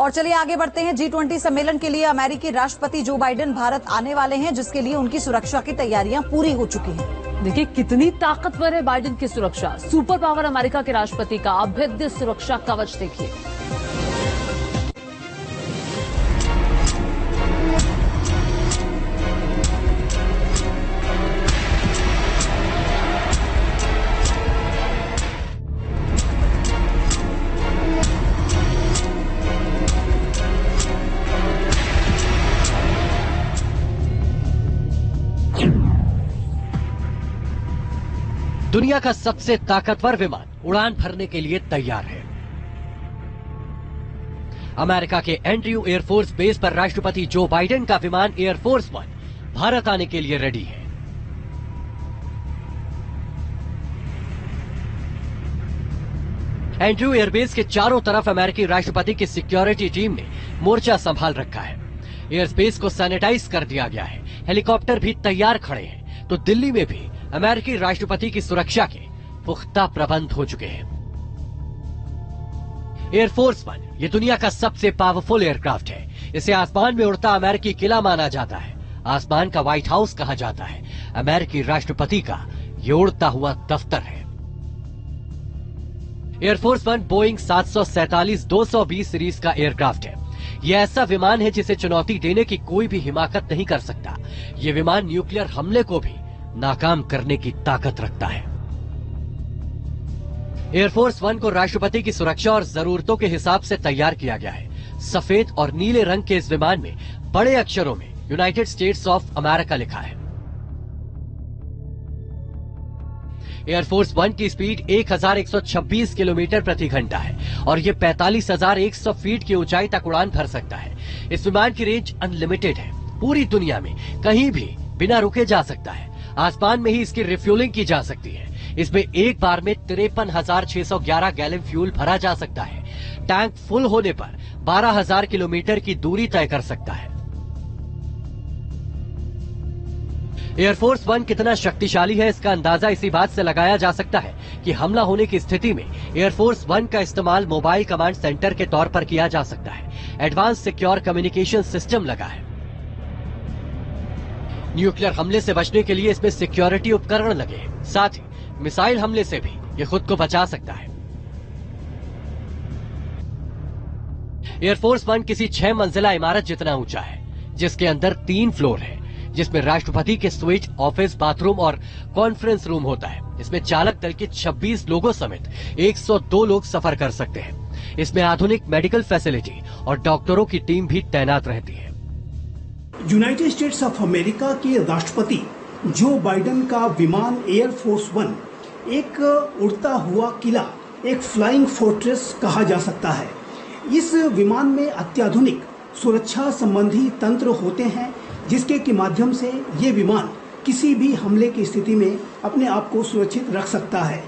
और चलिए आगे बढ़ते हैं। G20 सम्मेलन के लिए अमेरिकी राष्ट्रपति जो बाइडेन भारत आने वाले हैं, जिसके लिए उनकी सुरक्षा की तैयारियां पूरी हो चुकी हैं। देखिए कितनी ताकतवर है बाइडेन की सुरक्षा। सुपर पावर अमेरिका के राष्ट्रपति का अभेद्य सुरक्षा कवच देखिए। दुनिया का सबसे ताकतवर विमान उड़ान भरने के लिए तैयार है। अमेरिका के एंड्रयू एयरफोर्स बेस पर राष्ट्रपति जो बाइडेन का विमान एयरफोर्स वन भारत आने के लिए रेडी है। एंड्रयू एयरबेस के चारों तरफ अमेरिकी राष्ट्रपति की सिक्योरिटी टीम ने मोर्चा संभाल रखा है। एयरस्पेस को सैनिटाइज कर दिया गया है। हेलीकॉप्टर भी तैयार खड़े हैं। तो दिल्ली में भी अमेरिकी राष्ट्रपति की सुरक्षा के पुख्ता प्रबंध हो चुके हैं। एयरफोर्स वन ये दुनिया का सबसे पावरफुल एयरक्राफ्ट है। इसे आसमान में उड़ता अमेरिकी किला माना जाता है। आसमान का व्हाइट हाउस कहा जाता है। अमेरिकी राष्ट्रपति का ये उड़ता हुआ दफ्तर है। एयरफोर्स वन बोइंग 747-220 सीरीज का एयरक्राफ्ट है। यह ऐसा विमान है जिसे चुनौती देने की कोई भी हिमाकत नहीं कर सकता। ये विमान न्यूक्लियर हमले को भी नाकाम करने की ताकत रखता है। एयरफोर्स वन को राष्ट्रपति की सुरक्षा और जरूरतों के हिसाब से तैयार किया गया है। सफेद और नीले रंग के इस विमान में बड़े अक्षरों में यूनाइटेड स्टेट्स ऑफ अमेरिका लिखा है। एयरफोर्स वन की स्पीड 1126 किलोमीटर प्रति घंटा है और यह 45,100 फीट की ऊंचाई तक उड़ान भर सकता है। इस विमान की रेंज अनलिमिटेड है। पूरी दुनिया में कहीं भी बिना रुके जा सकता है। आसमान में ही इसकी रिफ्यूलिंग की जा सकती है। इसमें एक बार में 53,611 गैलन फ्यूल भरा जा सकता है। टैंक फुल होने पर 12,000 किलोमीटर की दूरी तय कर सकता है। एयरफोर्स वन कितना शक्तिशाली है इसका अंदाजा इसी बात से लगाया जा सकता है कि हमला होने की स्थिति में एयरफोर्स वन का इस्तेमाल मोबाइल कमांड सेंटर के तौर पर किया जा सकता है। एडवांस सिक्योर कम्युनिकेशन सिस्टम लगा है। न्यूक्लियर हमले से बचने के लिए इसमें सिक्योरिटी उपकरण लगे हैं। साथ ही मिसाइल हमले से भी ये खुद को बचा सकता है। एयरफोर्स वन किसी 6 मंजिला इमारत जितना ऊंचा है, जिसके अंदर 3 फ्लोर है, जिसमें राष्ट्रपति के स्वीट, ऑफिस, बाथरूम और कॉन्फ्रेंस रूम होता है। इसमें चालक दल के 26 लोगों समेत 102 लोग सफर कर सकते हैं। इसमें आधुनिक मेडिकल फैसिलिटी और डॉक्टरों की टीम भी तैनात रहती है। यूनाइटेड स्टेट्स ऑफ अमेरिका के राष्ट्रपति जो बाइडेन का विमान एयरफोर्स वन एक उड़ता हुआ किला, एक फ्लाइंग फोर्ट्रेस कहा जा सकता है। इस विमान में अत्याधुनिक सुरक्षा संबंधी तंत्र होते हैं, जिसके के माध्यम से ये विमान किसी भी हमले की स्थिति में अपने आप को सुरक्षित रख सकता है।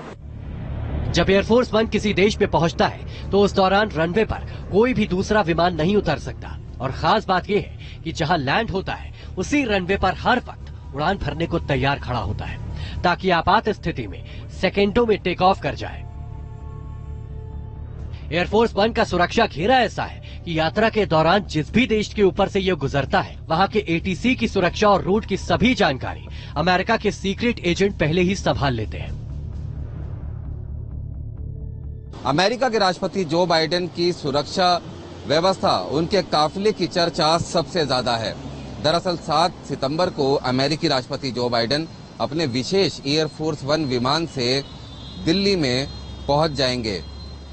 जब एयरफोर्स वन किसी देश में पहुंचता है तो उस दौरान रनवे पर कोई भी दूसरा विमान नहीं उतर सकता। और खास बात यह है कि जहां लैंड होता है उसी रनवे पर हर वक्त उड़ान भरने को तैयार खड़ा होता है, ताकि आपात स्थिति में सेकेंडों में टेक ऑफ कर जाए। एयरफोर्स वन का सुरक्षा घेरा ऐसा है कि यात्रा के दौरान जिस भी देश के ऊपर से यह गुजरता है, वहां के एटीसी की सुरक्षा और रूट की सभी जानकारी अमेरिका के सीक्रेट एजेंट पहले ही संभाल लेते हैं। अमेरिका के राष्ट्रपति जो बाइडेन की सुरक्षा व्यवस्था, उनके काफिले की चर्चा सबसे ज्यादा है। दरअसल 7 सितंबर को अमेरिकी राष्ट्रपति जो बाइडेन अपने विशेष एयरफोर्स वन विमान से दिल्ली में पहुंच जाएंगे,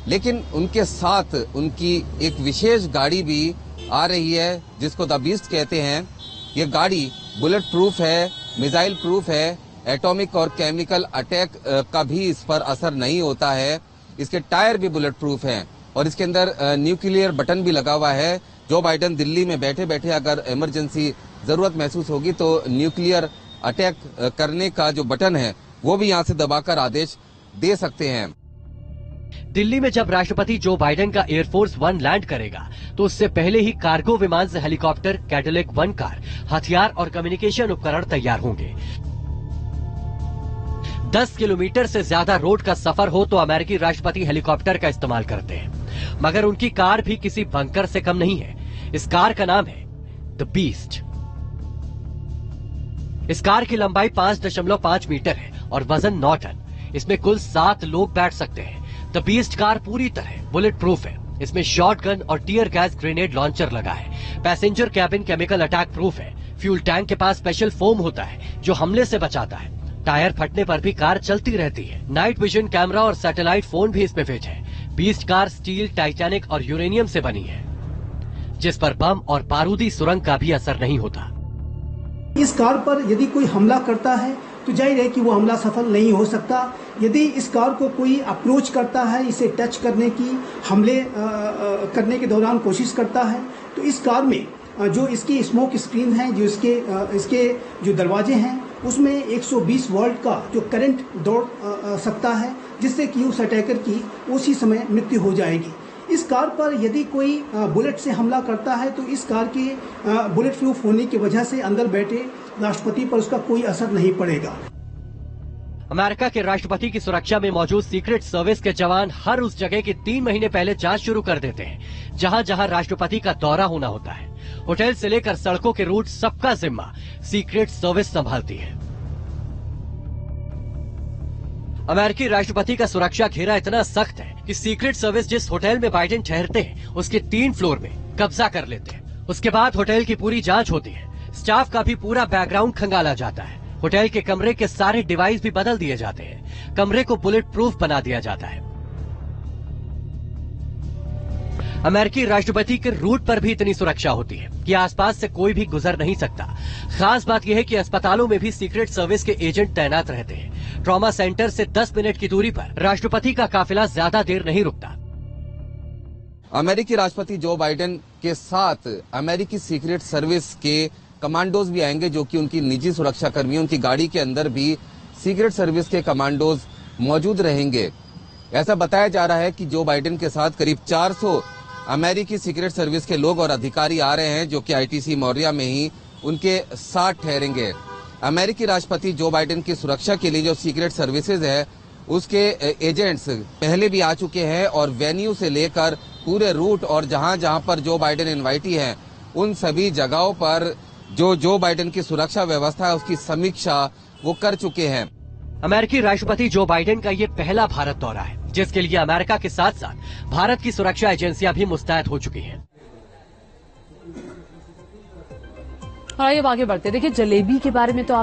लेकिन उनके साथ उनकी एक विशेष गाड़ी भी आ रही है, जिसको द बीस्ट कहते हैं। ये गाड़ी बुलेट प्रूफ है, मिसाइल प्रूफ है, एटॉमिक और केमिकल अटैक का भी इस पर असर नहीं होता है। इसके टायर भी बुलेट प्रूफ हैं और इसके अंदर न्यूक्लियर बटन भी लगा हुआ है। जो बाइडेन दिल्ली में बैठे बैठे अगर इमरजेंसी जरूरत महसूस होगी तो न्यूक्लियर अटैक करने का जो बटन है वो भी यहां से दबाकर आदेश दे सकते हैं। दिल्ली में जब राष्ट्रपति जो बाइडेन का एयरफोर्स वन लैंड करेगा तो उससे पहले ही कार्गो विमान से हेलीकॉप्टर, कैडिलैक वन कार, हथियार और कम्युनिकेशन उपकरण तैयार होंगे। 10 किलोमीटर से ज्यादा रोड का सफर हो तो अमेरिकी राष्ट्रपति हेलीकॉप्टर का इस्तेमाल करते हैं। मगर उनकी कार भी किसी बंकर से कम नहीं है। इस कार का नाम है द बीस्ट। इस कार की लंबाई 5.5 मीटर है और वजन 9 टन। इसमें कुल 7 लोग बैठ सकते हैं। द बीस्ट कार पूरी तरह बुलेट प्रूफ है। इसमें शॉटगन और टीयर गैस ग्रेनेड लॉन्चर लगा है। Passenger cabin chemical attack proof है। फ्यूल टैंक के पास स्पेशल फोम होता है जो हमले से बचाता है। टायर फटने पर भी कार चलती रहती है। नाइट विजन कैमरा और सैटेलाइट फोन भी इसमें फिट है। बीस्ट कार स्टील, टाइटैनिक और यूरेनियम से बनी है, जिस पर बम और बारूदी सुरंग का भी असर नहीं होता। इस कार पर यदि कोई हमला करता है तो जाहिर है कि वो हमला सफल नहीं हो सकता। यदि इस कार को कोई अप्रोच करता है, इसे टच करने की, हमले करने के दौरान कोशिश करता है, तो इस कार में जो इसकी स्मोक स्क्रीन है, जो इसके जो दरवाजे हैं, उसमें 120 वोल्ट का जो करंट दौड़ सकता है, जिससे कि उस अटैकर की उसी समय मृत्यु हो जाएगी। इस कार पर यदि कोई बुलेट से हमला करता है तो इस कार की बुलेट प्रूफ होने की वजह से अंदर बैठे राष्ट्रपति पर उसका कोई असर नहीं पड़ेगा। अमेरिका के राष्ट्रपति की सुरक्षा में मौजूद सीक्रेट सर्विस के जवान हर उस जगह की 3 महीने पहले जांच शुरू कर देते हैं जहां जहां राष्ट्रपति का दौरा होना होता है। होटल से लेकर सड़कों के रूट, सबका जिम्मा सीक्रेट सर्विस संभालती है। अमेरिकी राष्ट्रपति का सुरक्षा घेरा इतना सख्त है कि सीक्रेट सर्विस जिस होटल में बाइडेन ठहरते हैं उसके 3 फ्लोर में कब्जा कर लेते हैं। उसके बाद होटल की पूरी जांच होती है। स्टाफ का भी पूरा बैकग्राउंड खंगाला जाता है। होटल के कमरे के सारे डिवाइस भी बदल दिए जाते हैं। कमरे को बुलेट प्रूफ बना दिया जाता है। अमेरिकी राष्ट्रपति के रूट पर भी इतनी सुरक्षा होती है कि आसपास से कोई भी गुजर नहीं सकता। खास बात यह है कि अस्पतालों में भी सीक्रेट सर्विस के एजेंट तैनात रहते हैं। ट्रॉमा सेंटर से 10 मिनट की दूरी पर राष्ट्रपति का काफिला ज्यादा देर नहीं रुकता। अमेरिकी राष्ट्रपति जो बाइडेन के साथ अमेरिकी सीक्रेट सर्विस के कमांडोज भी आएंगे, जो कि उनकी निजी सुरक्षा कर्मी, उनकी गाड़ी के अंदर भी सीक्रेट सर्विस के कमांडोज मौजूद रहेंगे। ऐसा बताया जा रहा है कि जो बाइडेन के साथ करीब 400 अमेरिकी सीक्रेट सर्विस के लोग और अधिकारी आ रहे हैं, जो कि आईटीसी मौर्या में ही उनके साथ ठहरेंगे। अमेरिकी राष्ट्रपति जो बाइडेन की सुरक्षा के लिए जो सीक्रेट सर्विसेज है, उसके एजेंट्स पहले भी आ चुके हैं और वेन्यू से लेकर पूरे रूट और जहां जहां पर जो बाइडेन इनवाइटी हैं, उन सभी जगहों पर जो बाइडेन की सुरक्षा व्यवस्था है उसकी समीक्षा वो कर चुके हैं। अमेरिकी राष्ट्रपति जो बाइडेन का ये पहला भारत दौरा है, जिसके लिए अमेरिका के साथ साथ भारत की सुरक्षा एजेंसियां भी मुस्तैद हो चुकी हैं। आइए आगे बढ़ते। देखिए, जलेबी के बारे में तो आप